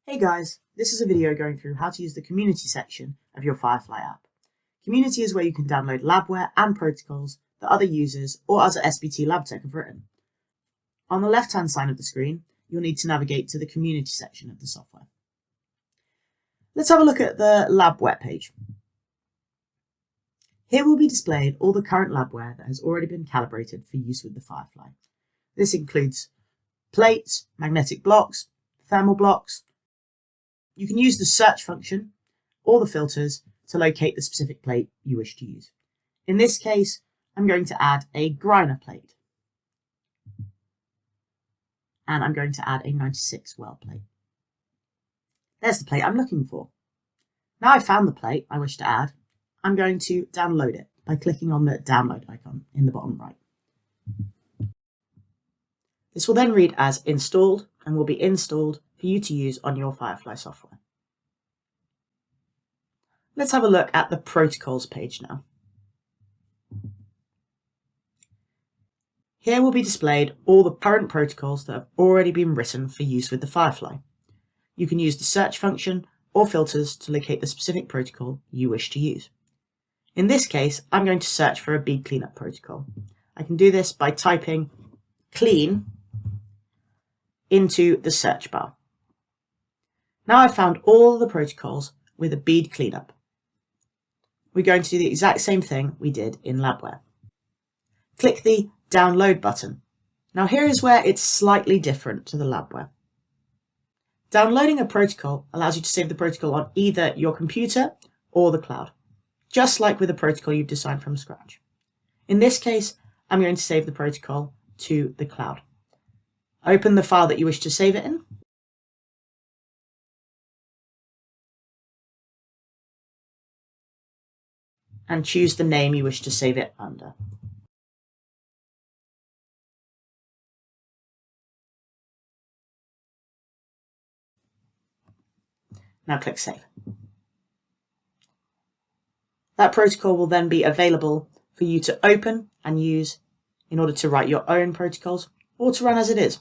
Hey guys, this is a video going through how to use the community section of your Firefly app. Community is where you can download labware and protocols that other users or other SBT lab tech have written. On the left hand side of the screen, you'll need to navigate to the community section of the software. Let's have a look at the labware page. Here will be displayed all the current labware that has already been calibrated for use with the Firefly. This includes plates, magnetic blocks, thermal blocks. You can use the search function or the filters to locate the specific plate you wish to use. In this case, I'm going to add a Griner plate. And I'm going to add a 96 well plate. There's the plate I'm looking for. Now I've found the plate I wish to add, I'm going to download it by clicking on the download icon in the bottom right. This will then read as installed and will be installed for you to use on your Firefly software. Let's have a look at the protocols page now. Here will be displayed all the current protocols that have already been written for use with the Firefly. You can use the search function or filters to locate the specific protocol you wish to use. In this case, I'm going to search for a bead cleanup protocol. I can do this by typing clean into the search bar. Now I've found all the protocols with a bead cleanup. We're going to do the exact same thing we did in labware. Click the download button. Now here is where it's slightly different to the labware. Downloading a protocol allows you to save the protocol on either your computer or the cloud, just like with a protocol you've designed from scratch. In this case, I'm going to save the protocol to the cloud. Open the file that you wish to save it in. And choose the name you wish to save it under. Now click Save. That protocol will then be available for you to open and use in order to write your own protocols or to run as it is.